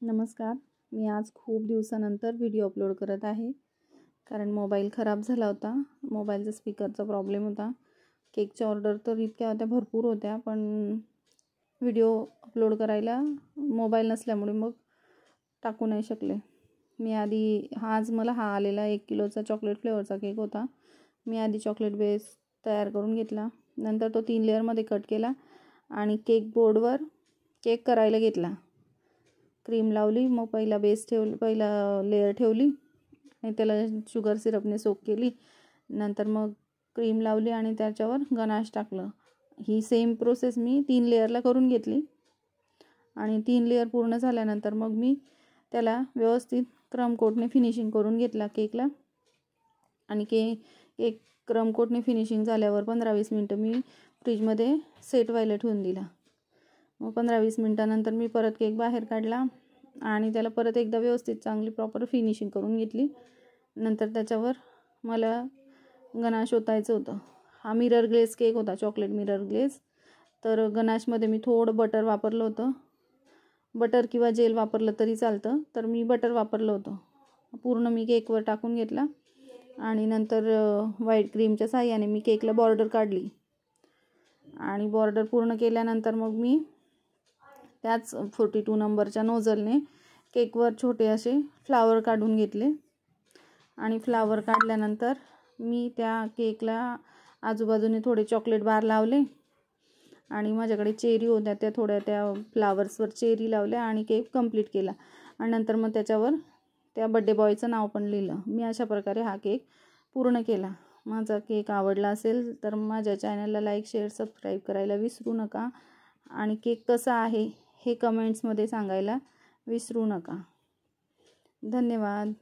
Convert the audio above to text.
नमस्कार. मी आज खूप दिवसानंतर व्हिडिओ अपलोड करत आहे, कारण मोबाईल खराब झाला होता. मोबाईलचा स्पीकरचा प्रॉब्लेम होता. केकच्या ऑर्डर तर इतक्या होत्या, भरपूर होत्या, पण व्हिडिओ अपलोड करायला मोबाईल नसल्यामुळे मग टाकू नाही शकले. मी आधी आज मला आलेला 1 किलोचा चॉकलेट फ्लेवरचा केक होता. मी आधी चॉकलेट बेस तयार करून घेतला. नंतर तो 3 लेअरमध्ये कट केला आणि केक बोर्डवर केक करायला घेतला. क्रीम लावली, मग पहिला लेअर ठेवली आणि त्याला शुगर सिरपने सोक केली. नंतर मग क्रीम लावली आणि त्याच्यावर गनाश टाकलं. ही सेम प्रोसेस मी 3 लेअरला करून घेतली आणि 3 लेअर पूर्ण झाल्यानंतर मग मी त्याला व्यवस्थित क्रम कोटने फिनिशिंग करून घेतला केकला. आणि केक क्रम कोटने फिनिशिंग झाल्यावर 15-20 मिनटं मी फ्रीजमध्ये सेट व्हायला ठेवून दिला. मग 15-20 मिनटानंतर मी परत केक बाहेर काढला आणि त्याला परत एकदा व्यवस्थित चांगली प्रॉपर फिनिशिंग करून घेतली. नंतर त्याच्यावर मला गनाश ओतायचं होतं. हा मिरर ग्लेज केक होता, चॉकलेट मिरर ग्लेज. तर गनाशमध्ये मी थोडं बटर वापरलं होतं. बटर किंवा जेल वापरलं तरी चालतं, तर मी बटर वापरलं होतं. पूर्ण मी केकवर टाकून घेतला आणि नंतर व्हाईट क्रीमच्या साहाय्याने मी केकला बॉर्डर काढली. आणि बॉर्डर पूर्ण केल्यानंतर मग मी त्याच 42 नंबरच्या नोझलने केकवर छोटे असे फ्लावर काढून घेतले. आणि फ्लावर काढल्यानंतर मी त्या केकला आजूबाजूने थोडे चॉकलेट बार लावले आणि माझ्याकडे चेरी होत्या, त्या फ्लावर्सवर चेरी लावल्या आणि केक कंप्लीट केला. आणि नंतर मग त्याच्यावर त्या बड्डे बॉयचं नाव पण लिहिलं. मी अशा प्रकारे हा केक पूर्ण केला. माझा केक आवडला असेल तर माझ्या चॅनलला लाईक, शेअर, सबस्क्राईब करायला विसरू नका. आणि केक कसा आहे हे कमेंट्समध्ये सांगायला विसरू नका. धन्यवाद.